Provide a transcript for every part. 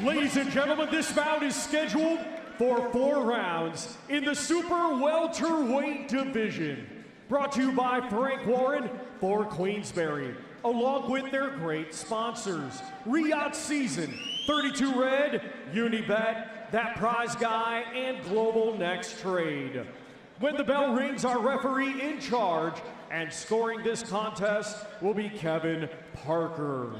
Ladies and gentlemen, this bout is scheduled for 4 rounds in the super welterweight division. Brought to you by Frank Warren for Queensberry, along with their great sponsors, Riyadh Season, 32 Red, Unibet, That Prize Guy, and Global Next Trade. When the bell rings, our referee in charge and scoring this contest will be Kevin Parker.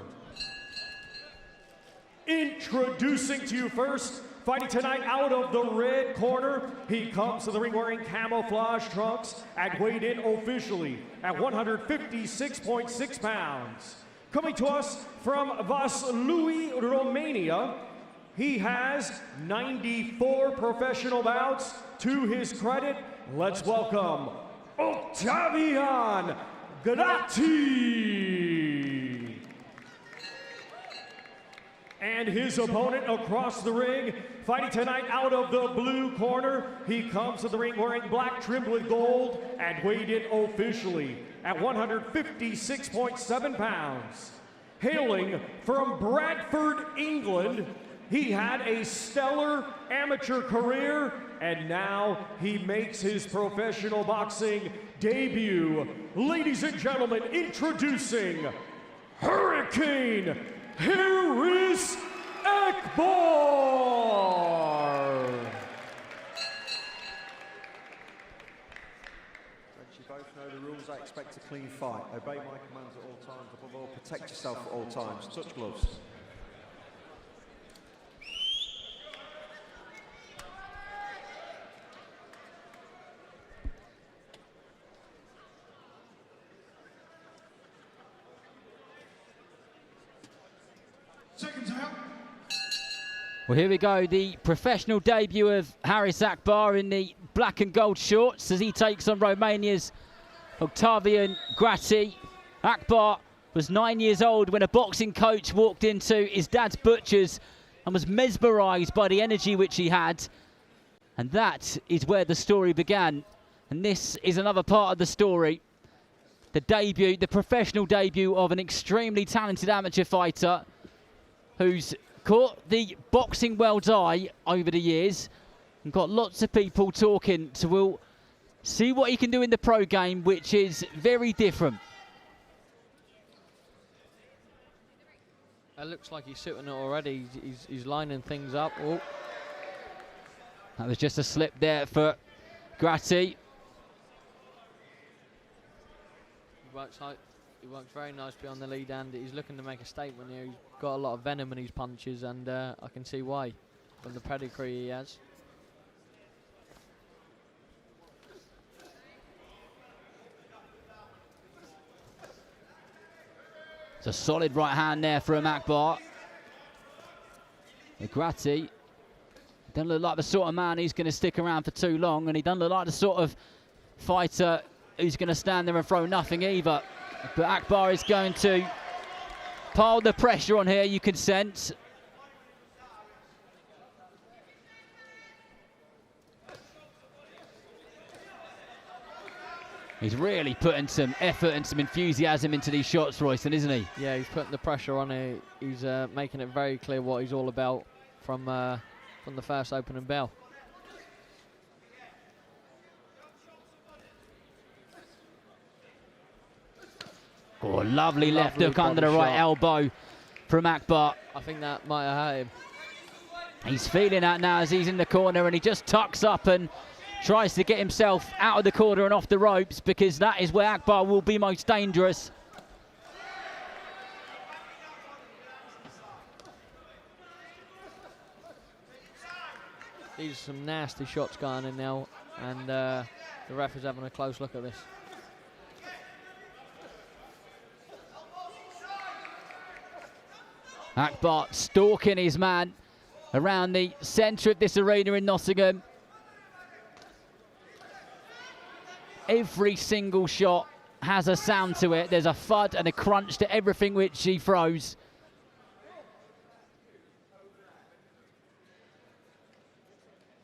Introducing to you first, fighting tonight out of the red corner, he comes to the ring wearing camouflage trunks and weighed in officially at 156.6 pounds. Coming to us from Vaslui, Romania, he has 94 professional bouts. To his credit, let's welcome Octavian Gratii. And his opponent across the ring, fighting tonight out of the blue corner, he comes to the ring wearing black trimmed with gold and weighed in officially at 156.7 pounds. Hailing from Bradford, England, he had a stellar amateur career and now he makes his professional boxing debut. Ladies and gentlemen, introducing Hurricane Harris Akbar. As you both know the rules, I expect a clean fight. Obey my commands at all times. Above all, protect yourself at all times. Touch gloves. Well, here we go, the professional debut of Harris Akbar in the black and gold shorts as he takes on Romania's Octavian Gratii. Akbar was 9 years old when a boxing coach walked into his dad's butcher's and was mesmerised by the energy which he had. And that is where the story began. And this is another part of the story. The debut, the professional debut of an extremely talented amateur fighter who's caught the boxing world's eye over the years and got lots of people talking, so we'll see what he can do in the pro game, which is very different. It looks like he's shooting it already. He's lining things up. Oh. That was just a slip there for Gratii. He works very nicely on the lead hand. He's looking to make a statement here. He's got a lot of venom in his punches, and I can see why, from the pedigree he has. It's a solid right hand there from Akbar. Gratii doesn't look like the sort of man who's going to stick around for too long, and he doesn't look like the sort of fighter who's going to stand there and throw nothing either. But Akbar is going to pile the pressure on here, you can sense. He's really putting some effort and some enthusiasm into these shots, Royston, isn't he? Yeah, he's putting the pressure on it. He's making it very clear what he's all about from the first opening bell. Oh, lovely left hook under the right elbow from Akbar. I think that might have hurt him. He's feeling that now as he's in the corner, and he just tucks up and tries to get himself out of the corner and off the ropes, because that is where Akbar will be most dangerous. These are some nasty shots going in now, and the ref is having a close look at this. Akbar stalking his man around the centre of this arena in Nottingham. Every single shot has a sound to it. There's a thud and a crunch to everything which he throws.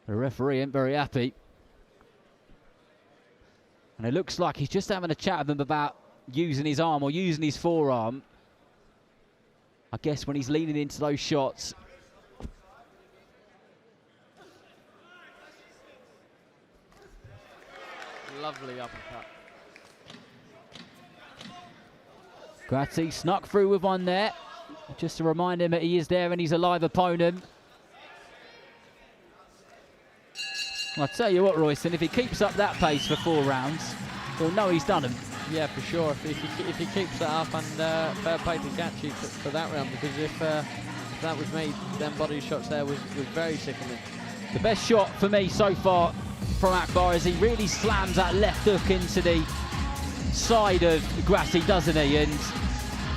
The referee ain't very happy. And it looks like he's just having a chat with him about using his arm or using his forearm. I guess when he's leaning into those shots, Lovely uppercut. Gratii snuck through with one there, just to remind him that he is there and he's a live opponent. I'll tell you what, Royston, if he keeps up that pace for 4 rounds, we'll know he's done him. Yeah, for sure. If he keeps that up, and fair play to Gratii for that round, because if that was me, them body shots there was very sickening. The best shot for me so far from Akbar is he really slams that left hook into the side of Gratii, doesn't he? And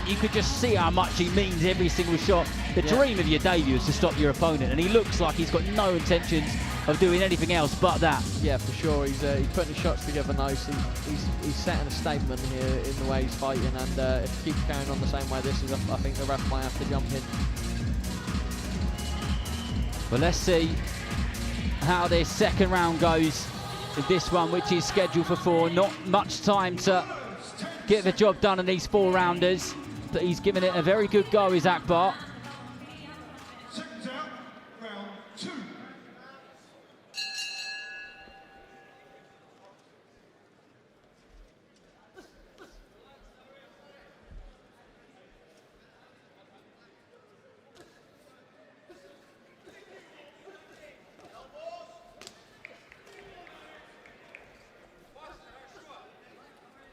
you could just see how much he means every single shot. The dream of your debut is to stop your opponent, and he looks like he's got no intentions of doing anything else but that. Yeah, for sure. He's putting his shots together nice. He's setting a statement here in the way he's fighting, and if he keeps carrying on the same way this is, I think the ref might have to jump in. Well, let's see how this second round goes with this one, which is scheduled for 4. Not much time to get the job done in these 4-rounders, but he's given it a very good go, is Akbar.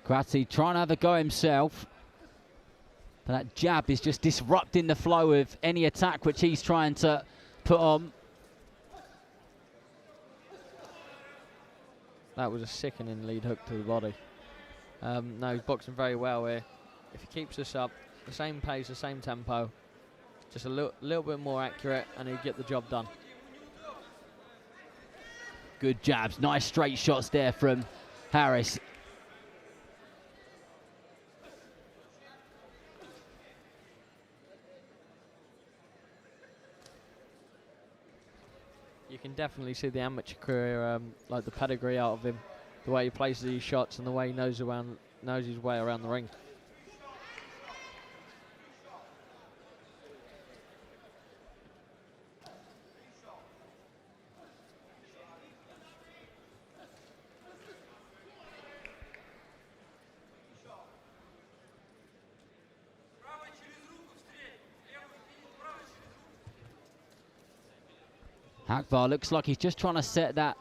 Gratii trying to have a go himself, but that jab is just disrupting the flow of any attack which he's trying to put on. That was a sickening lead hook to the body. No, he's boxing very well here. If he keeps this up, the same pace, the same tempo, just a little bit more accurate, and he'll get the job done. Good jabs, nice straight shots there from Harris. You can definitely see the amateur career, like the pedigree out of him, the way he places these shots and the way he knows his way around the ring. Akbar looks like he's just trying to set that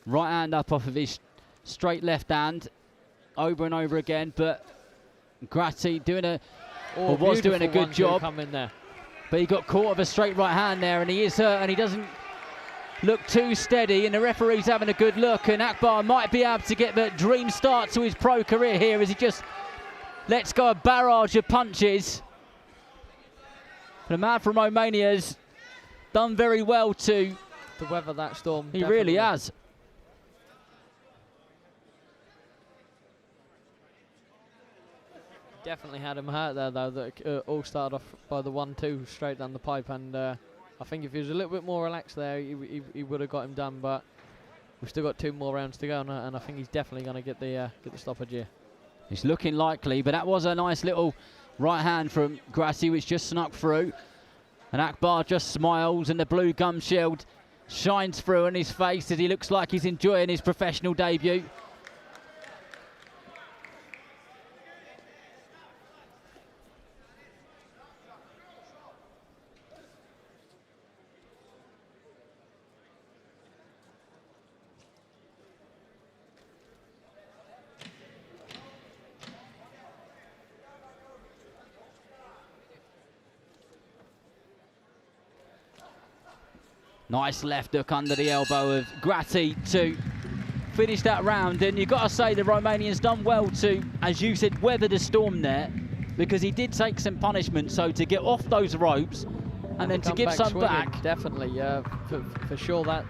right hand up off of his straight left hand over and over again, but Gratii was doing a good job. But he got caught with a straight right hand there, and he is hurt, and he doesn't look too steady, and the referee's having a good look, and Akbar might be able to get the dream start to his pro career here as he just lets go a barrage of punches. The man from Romania's done very well to weather that storm. He really has. Definitely had him hurt there, though. That all started off by the 1-2 straight down the pipe, and I think if he was a little bit more relaxed there, he would have got him done. But we've still got 2 more rounds to go, and I think he's definitely going to get the stoppage here. It's looking likely, but that was a nice little right hand from Gratii, which just snuck through. And Akbar just smiles, and the blue gum shield shines through on his face as he looks like he's enjoying his professional debut. Nice left hook under the elbow of Gratii to finish that round. And you've got to say the Romanian's done well to, as you said, weather the storm there, because he did take some punishment. So to get off those ropes and then to give some back. Definitely, for sure that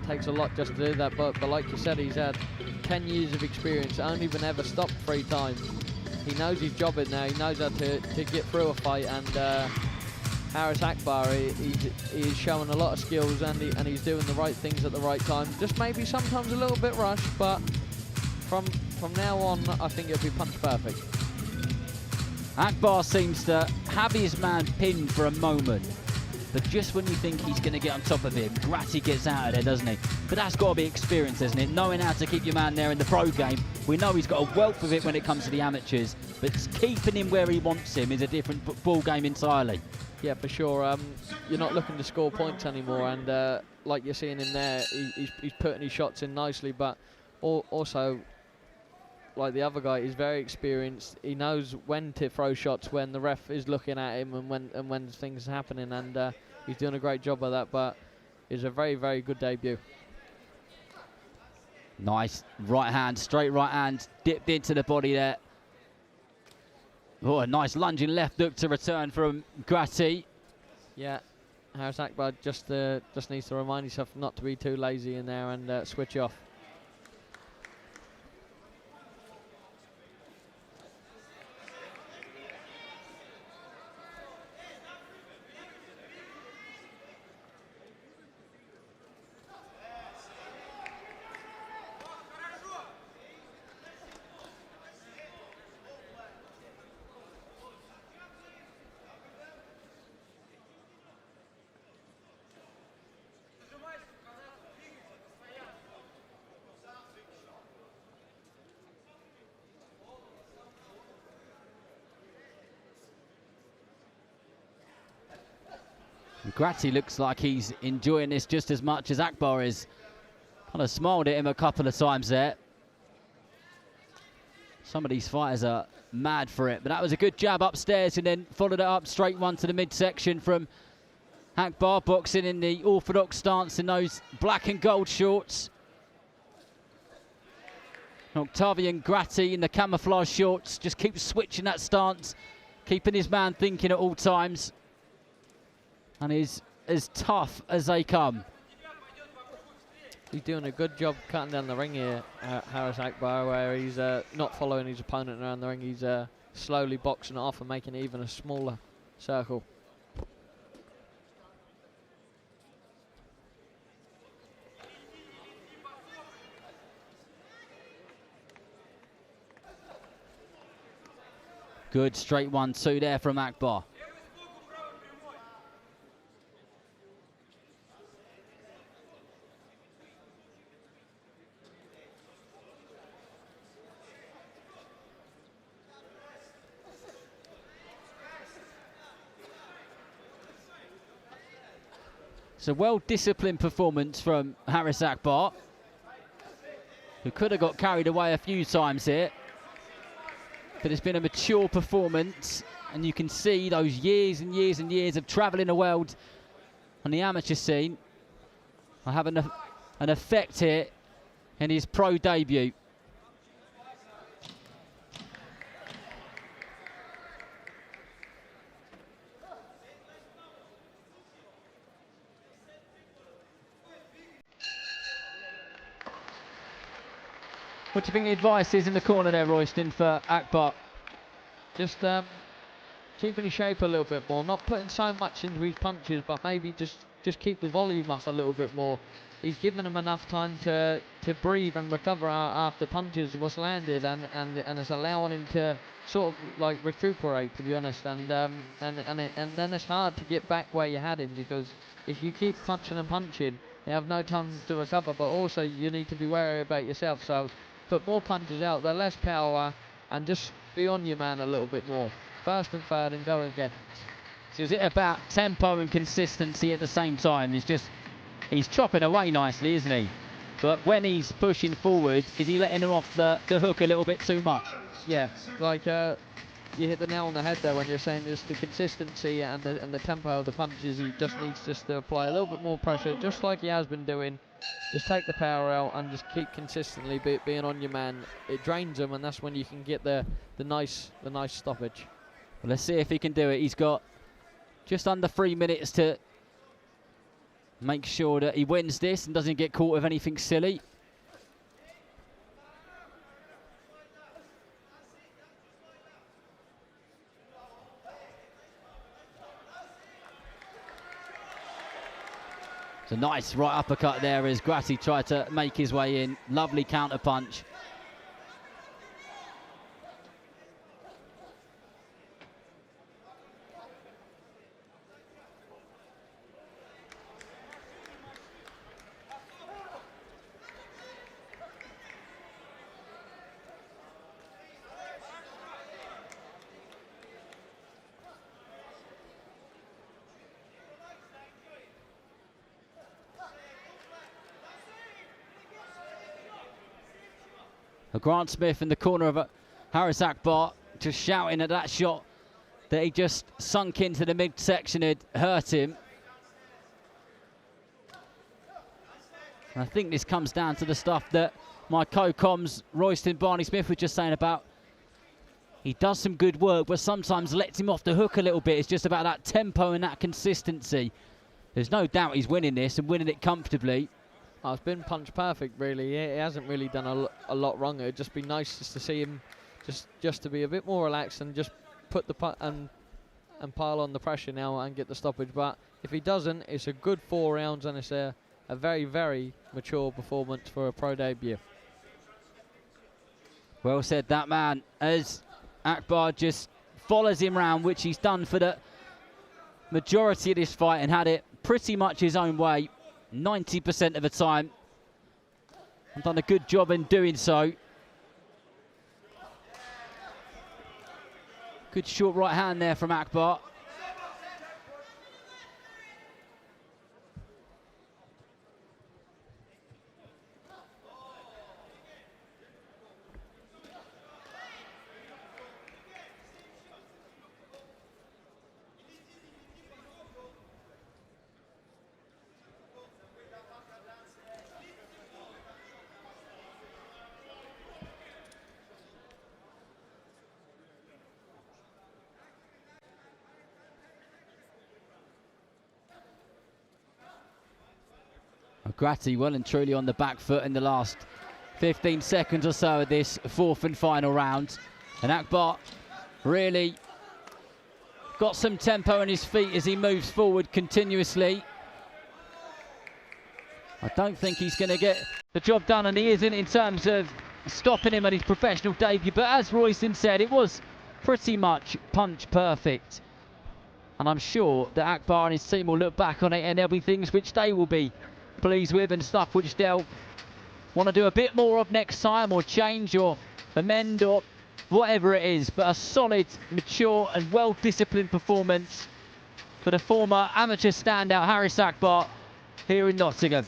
takes a lot just to do that. But like you said, he's had 10 years of experience, only been ever stopped 3 times. He knows his job in there, he knows how to get through a fight, and Harris Akbar, he's showing a lot of skills, and he's doing the right things at the right time. Just maybe sometimes a little bit rushed, but from now on, I think it'll be punch perfect. Akbar seems to have his man pinned for a moment, But just when you think he's going to get on top of him, Gratii gets out of there, doesn't he? But that's got to be experience, isn't it? Knowing how to keep your man there in the pro game. We know he's got a wealth of it when it comes to the amateurs, but keeping him where he wants him is a different ball game entirely. Yeah, for sure. You're not looking to score points anymore, and like you're seeing him there, he's putting his shots in nicely, but also, like the other guy, he's very experienced. He knows when to throw shots when the ref is looking at him and when things are happening, and he's doing a great job of that. But it's a very, very good debut. Nice right hand, straight right hand, dipped into the body there. Oh, a nice lunging left hook to return from Gratii. Yeah, Haris Akbar just needs to remind himself not to be too lazy in there and switch off. Gratii looks like he's enjoying this just as much as Akbar is. Kind of smiled at him a couple of times there. Some of these fighters are mad for it, but that was a good jab upstairs and then followed it up, straight one to the midsection from Akbar, boxing in the orthodox stance in those black and gold shorts. Octavian Gratii in the camouflage shorts just keeps switching that stance, keeping his man thinking at all times. And is as tough as they come. He's doing a good job cutting down the ring here, Haris Akbar, where he's not following his opponent around the ring. He's slowly boxing it off and making it even a smaller circle. Good straight 1-2 there from Akbar. It's a well-disciplined performance from Haris Akbar, who could have got carried away a few times here. But it's been a mature performance, and you can see those years and years and years of travelling the world on the amateur scene are having an effect here in his pro debut. What do you think the advice is in the corner there, Royston, for Akbar? Just keeping his shape a little bit more, not putting so much into his punches, but maybe just keep the volume up a little bit more. He's given him enough time to breathe and recover after punches was landed, and it's allowing him to sort of like recuperate, to be honest. And then it's hard to get back where you had him, because if you keep punching and punching, you have no time to recover. But also you need to be wary about yourself. So put more punches out, the less power, and just be on your man a little bit more. First and third, and go again. So is it about tempo and consistency at the same time? He's chopping away nicely, isn't he? But when he's pushing forward, is he letting him off the hook a little bit too much? Yeah, like you hit the nail on the head there when you're saying just the consistency and the tempo of the punches. He just needs just to apply a little bit more pressure, just like he has been doing. Just take the power out and just keep consistently being on your man. It drains him, and that's when you can get the nice stoppage. Well, let's see if he can do it. He's got just under 3 minutes to make sure that he wins this and doesn't get caught with anything silly. It's a nice right uppercut there as Gratii tried to make his way in. Lovely counter punch. Grant Smith in the corner of Haris Akbar, just shouting at that shot that he just sunk into the midsection had hurt him. And I think this comes down to the stuff that my co-coms, Royston Barney Smith, was just saying about. He does some good work, but sometimes lets him off the hook a little bit. It's just about that tempo and that consistency. There's no doubt he's winning this and winning it comfortably. Oh, it's been punch perfect, really. He hasn't really done a lot wrong. It'd just be nice just to see him just to be a bit more relaxed and just put the putt and pile on the pressure now and get the stoppage. But if he doesn't, it's a good 4 rounds and it's a very, very mature performance for a pro debut. Well said, that man, as Akbar just follows him round, which he's done for the majority of this fight and had it pretty much his own way 90% of the time. And done a good job in doing so. Good short right hand there from Akbar. Gratii well and truly on the back foot in the last 15 seconds or so of this 4th and final round. And Akbar really got some tempo in his feet as he moves forward continuously. I don't think he's going to get the job done, and he isn't in terms of stopping him at his professional debut. But as Royston said, it was pretty much punch perfect. And I'm sure that Akbar and his team will look back on it and there'll be things which they will be pleased with and stuff which they'll want to do a bit more of next time, or change or amend or whatever it is. But a solid, mature and well-disciplined performance for the former amateur standout Haris Akbar here in Nottingham.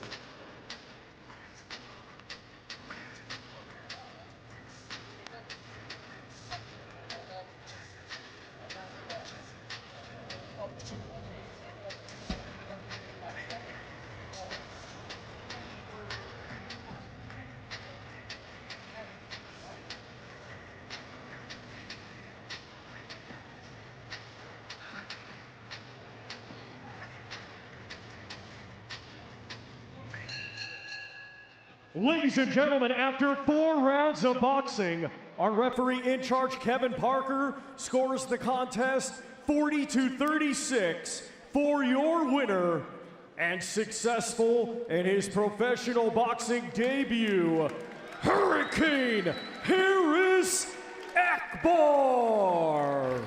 Ladies and gentlemen, after 4 rounds of boxing, our referee in charge, Kevin Parker, scores the contest 40-36 for your winner and successful in his professional boxing debut, Hurricane Haris Akbar.